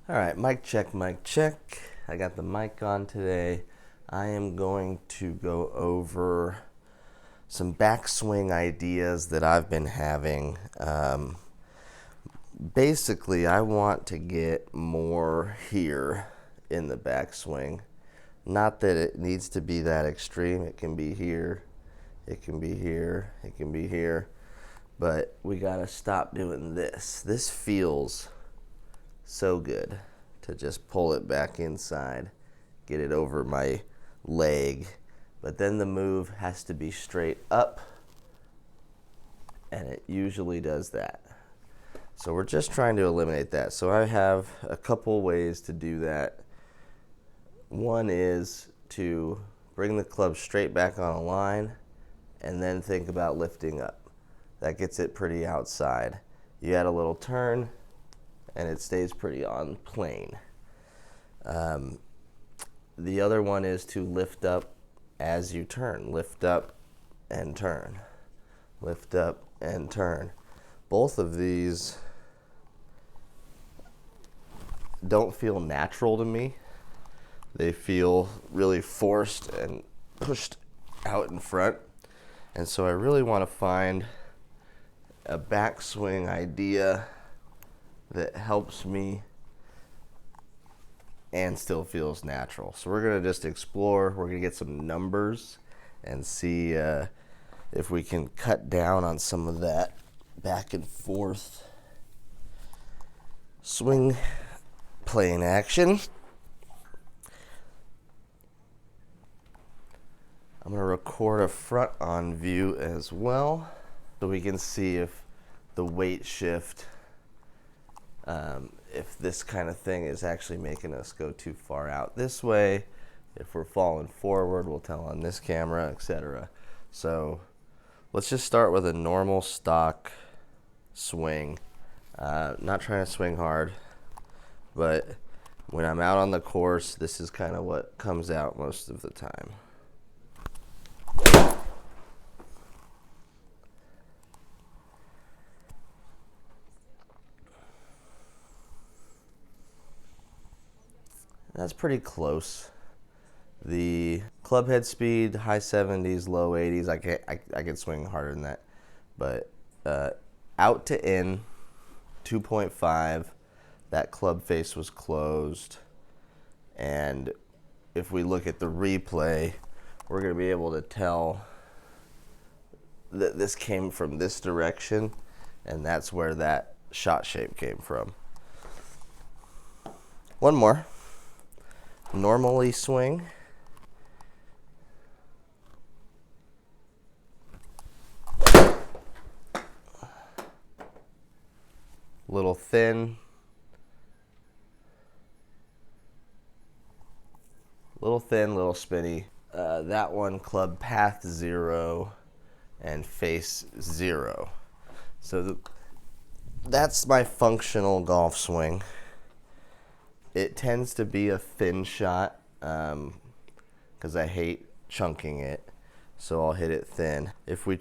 All right, mic check, mic check. I got the mic on today. I am going to go over some backswing ideas that I've been having. Basically, I want to get more here in the backswing. Not that it needs to be that extreme. It can be here, it can be here, it can be here. But we gotta stop doing this. This feels so good to just pull it back inside, get it over my leg. But then the move has to be straight up, and it usually does that. So we're just trying to eliminate that. So I have a couple ways to do that. One is to bring the club straight back on a line and then think about lifting up. That gets it pretty outside. You add a little turn and it stays pretty on plane. The other one is to lift up as you turn. Lift up and turn. Lift up and turn. Both of these don't feel natural to me. They feel really forced and pushed out in front. And so I really want to find a backswing idea that helps me and still feels natural. So we're going to just explore. We're going to get some numbers and see if we can cut down on some of that back and forth swing plane action. I'm going to record a front on view as well so we can see if the weight shift, if this kind of thing is actually making us go too far out this way. If we're falling forward, we'll tell on this camera, etc. So let's just start with a normal stock swing. Not trying to swing hard, but when I'm out on the course, this is kind of what comes out most of the time. That's pretty close. The club head speed, high 70s, low 80s. I could swing harder than that, but out to in, 2.5. That club face was closed, and if we look at the replay, we're going to be able to tell that this came from this direction, and that's where that shot shape came from. One more. Normally swing. Little thin. Little thin, little spinny. That one, club path 0 and face 0. So that's my functional golf swing. It tends to be a thin shot because I hate chunking it, so I'll hit it thin. If we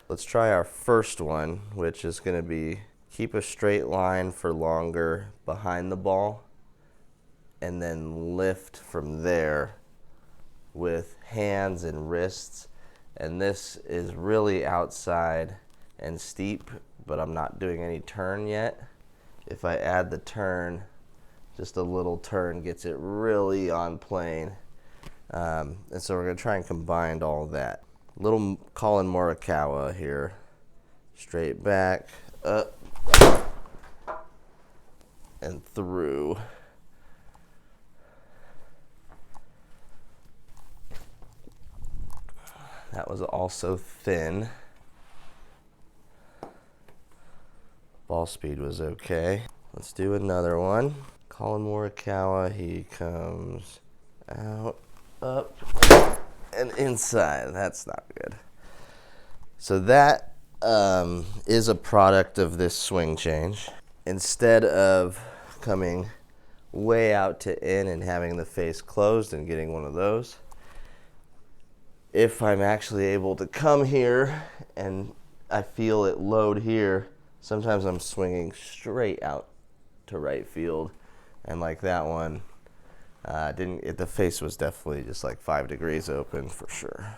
let's try our first one, which is going to be keep a straight line for longer behind the ball and then lift from there with hands and wrists. And this is really outside and steep, but I'm not doing any turn yet. If I add the turn, just a little turn gets it really on plane. And so we're going to try and combine all that. Little Colin Morikawa here. Straight back, up, and through. That was also thin. Ball speed was okay. Let's do another one. Colin Morikawa, he comes out, up, and inside. That's not good. So that is a product of this swing change. Instead of coming way out to in and having the face closed and getting one of those, if I'm actually able to come here and I feel it load here, sometimes I'm swinging straight out to right field And like that one, the face was definitely just like 5 degrees open for sure.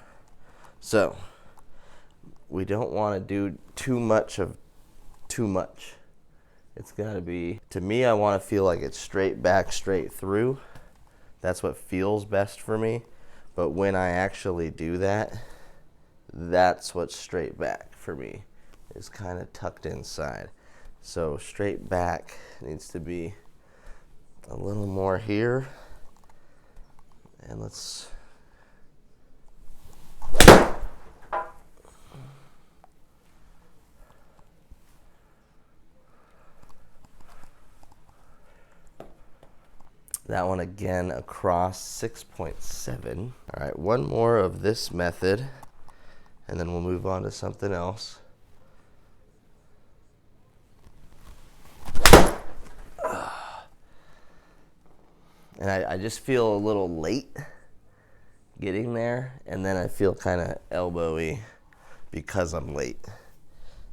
So we don't want to do too much of too much. It's got to be, to me, I want to feel like it's straight back, straight through. That's what feels best for me. But when I actually do that, that's what's straight back for me. It's kind of tucked inside. So straight back needs to be a little more here. And let's that one again across 6.7. All right, one more of this method, and then we'll move on to something else. And I just feel a little late getting there, and then I feel kind of elbowy because I'm late.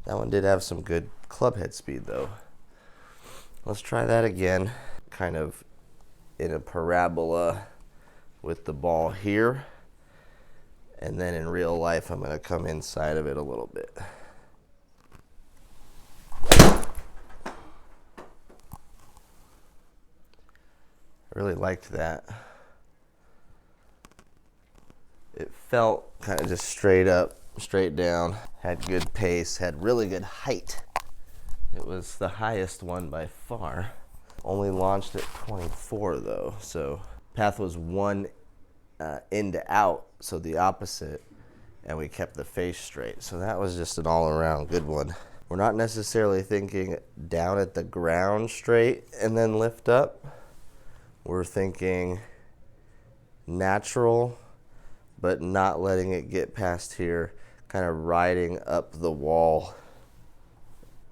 That one did have some good club head speed though. Let's try that again, kind of in a parabola with the ball here, and then in real life I'm going to come inside of it a little bit. I really liked that. It felt kind of just straight up, straight down, had good pace, had really good height. It was the highest one by far. Only launched at 24 though, so path was one in to out, so the opposite, and we kept the face straight. So that was just an all-around good one. We're not necessarily thinking down at the ground straight and then lift up. We're thinking natural, but not letting it get past here, kind of riding up the wall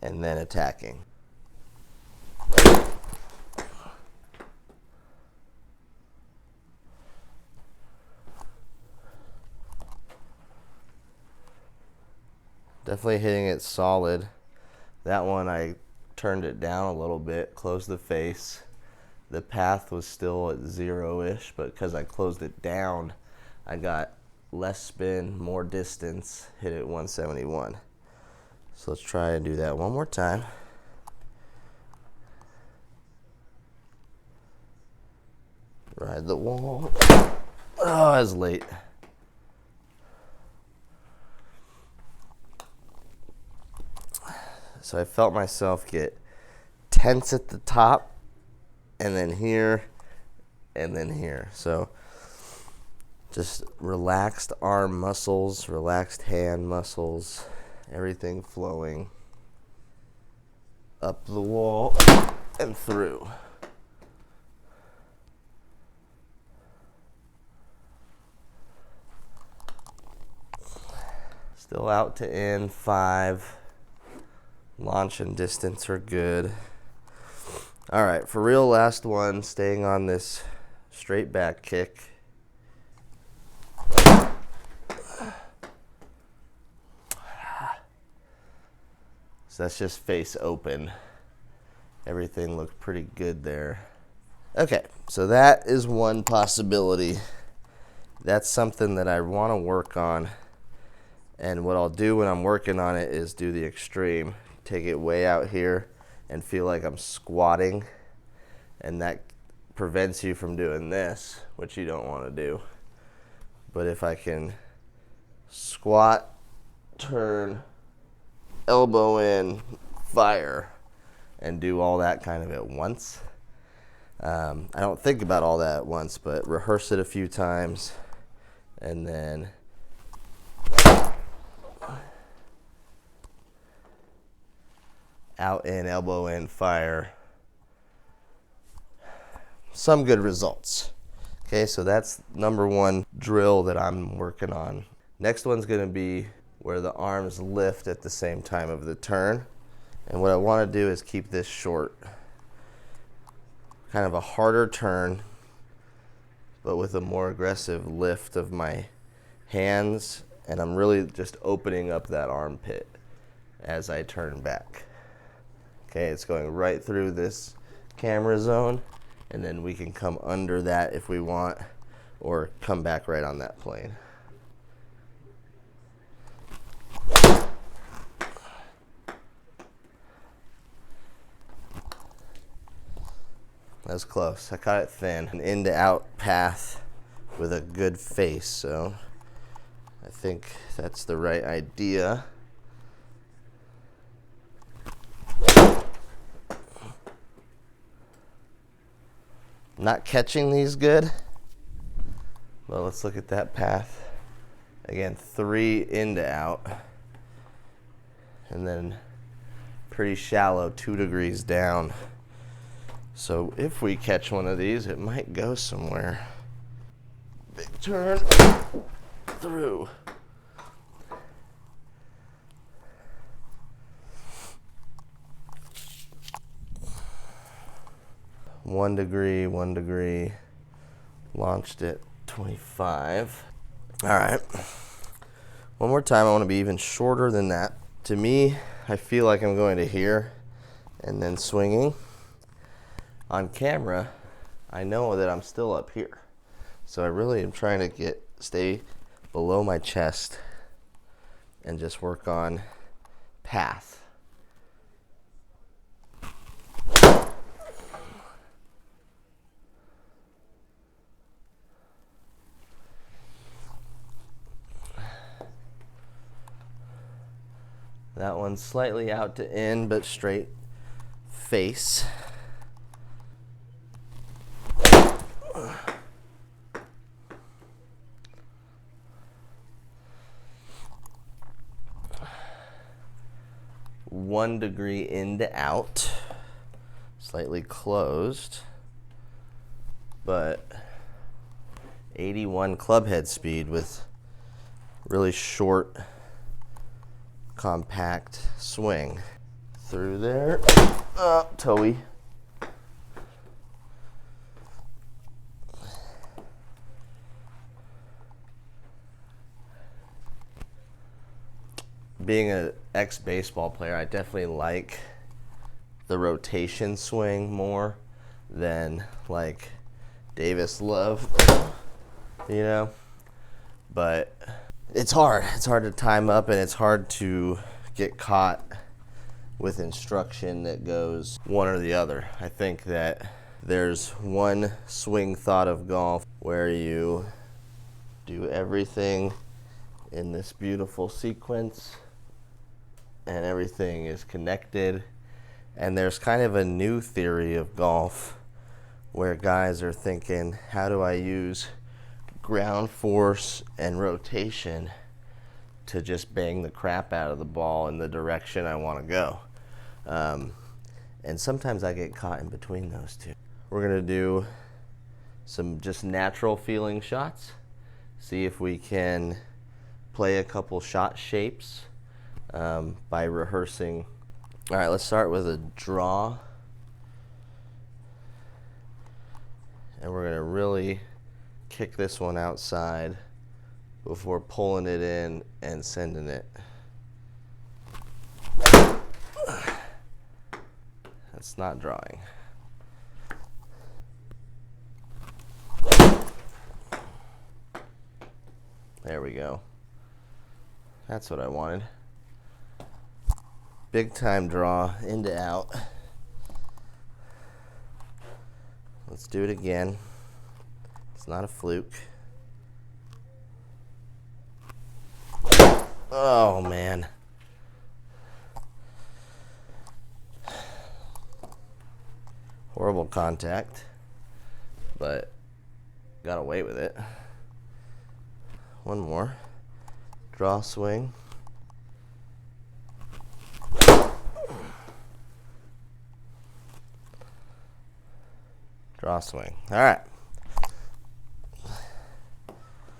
and then attacking. Definitely hitting it solid. That one I turned it down a little bit, closed the face. The path was still at 0-ish, but because I closed it down, I got less spin, more distance, hit it 171. So let's try and do that one more time. Ride the wall. Oh, I was late. So I felt myself get tense at the top, and then here, and then here. So just relaxed arm muscles, relaxed hand muscles, everything flowing up the wall and through. Still out to in 5. Launch and distance are good. All right, for real, last one, staying on this straight back kick. So that's just face open. Everything looked pretty good there. Okay, so that is one possibility. That's something that I want to work on. And what I'll do when I'm working on it is do the extreme. Take it way out here and feel like I'm squatting. And that prevents you from doing this, which you don't want to do. But if I can squat, turn, elbow in, fire, and do all that kind of at once. I don't think about all that at once, but rehearse it a few times, and then out in, elbow in, fire. Some good results. Okay, so that's number one drill that I'm working on. Next one's gonna be where the arms lift at the same time of the turn. And what I wanna do is keep this short. Kind of a harder turn, but with a more aggressive lift of my hands, and I'm really just opening up that armpit as I turn back. Okay, it's going right through this camera zone, and then we can come under that if we want, or come back right on that plane. That's close. I caught it thin. An in to out path with a good face, so I think that's the right idea. Not catching these good. Well, let's look at that path. Again, 3 in to out. And then pretty shallow, 2 degrees down. So if we catch one of these, it might go somewhere. Big turn through. One degree, launched at 25. All right, one more time. I want to be even shorter than that. To me, I feel like I'm going to here and then swinging. On camera, I know that I'm still up here. So I really am trying to stay below my chest and just work on path. That one's slightly out to in, but straight face. One degree in to out, slightly closed, but 81 club head speed with really short, compact swing. Through there, toey. Being an ex-baseball player, I definitely like the rotation swing more than like Davis Love, you know? But it's hard. It's hard to time up, and it's hard to get caught with instruction that goes one or the other. I think that there's one swing thought of golf where you do everything in this beautiful sequence and everything is connected. And there's kind of a new theory of golf where guys are thinking, how do I use ground force and rotation to just bang the crap out of the ball in the direction I want to go? And sometimes I get caught in between those two. We're going to do some just natural feeling shots, see if we can play a couple shot shapes by rehearsing. All right, let's start with a draw. And we're going to really kick this one outside before pulling it in and sending it. That's not drawing. There we go. That's what I wanted. Big time draw, in to out. Let's do it again. It's not a fluke. Oh, man. Horrible contact, but got away with it. One more. Draw swing. Draw swing. All right.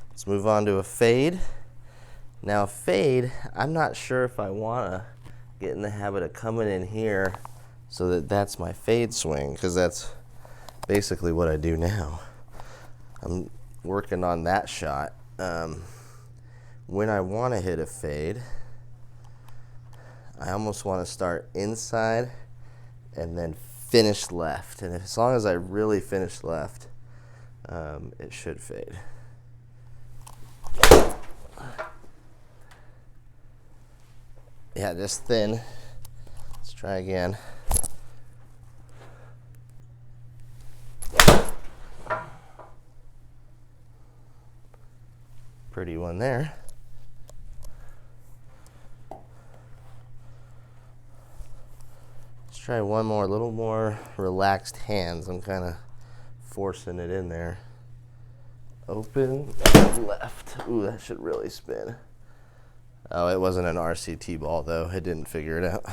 Let's move on to a fade. Now, a fade, I'm not sure if I want to get in the habit of coming in here so that that's my fade swing, because that's basically what I do now. I'm working on that shot. When I want to hit a fade, I almost want to start inside and then finish left, and as long as I really finish left, it should fade. Yeah, just thin. Let's try again. Pretty one there. Let's try one more, a little more relaxed hands. I'm kind of forcing it in there. Open, left. Ooh, that should really spin. Oh, it wasn't an RCT ball though. It didn't figure it out.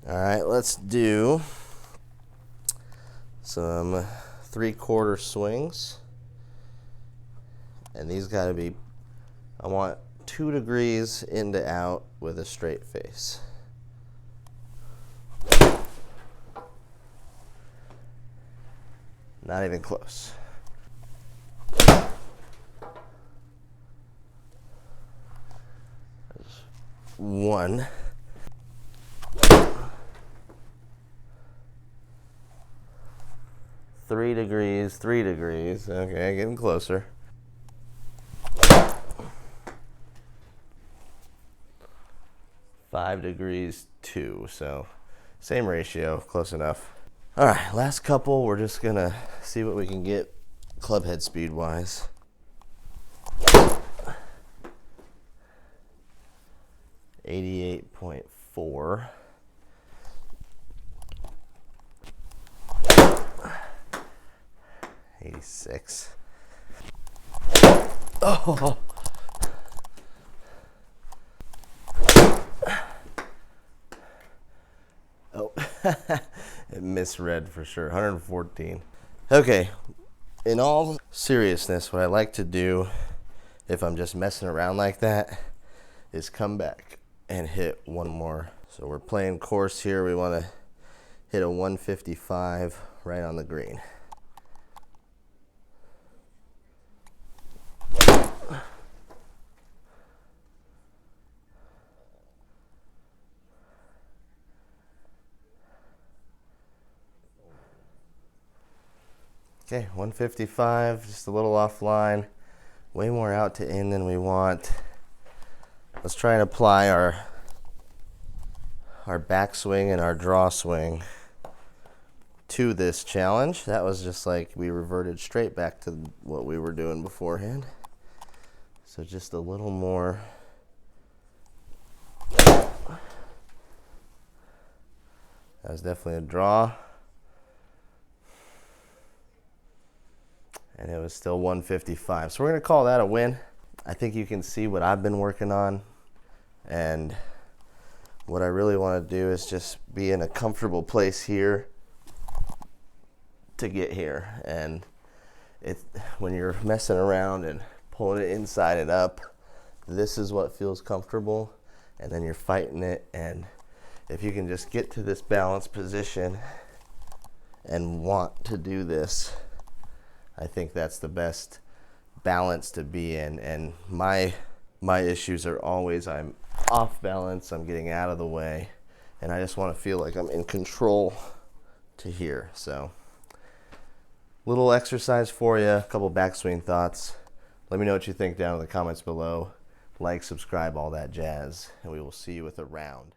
All right, let's do some 3/4 swings. And these gotta be, I want 2 degrees in to out with a straight face. Not even close. There's 1. Three degrees, 3 degrees. Okay, getting closer. Five degrees, 2. So same ratio, close enough. All right, last couple. We're just gonna see what we can get club head speed wise. .4. .86. Oh. Oh, it misread for sure. 114. Okay, in all seriousness, what I like to do if I'm just messing around like that is come back and hit one more. So we're playing course here. We want to hit a 155 right on the green. Okay, 155, just a little offline, way more out to in than we want. Let's try and apply our backswing and our draw swing to this challenge. That was just like we reverted straight back to what we were doing beforehand. So just a little more. That was definitely a draw. And it was still 155. So we're going to call that a win. I think you can see what I've been working on. And what I really want to do is just be in a comfortable place here to get here. And when you're messing around and pulling it inside and up, this is what feels comfortable. And then you're fighting it. And if you can just get to this balanced position and want to do this, I think that's the best balance to be in. And my issues are always I'm off balance, I'm getting out of the way, and I just want to feel like I'm in control to here. So little exercise for you, a couple backswing thoughts. Let me know what you think down in the comments below. Like, subscribe, all that jazz, and we will see you with a round.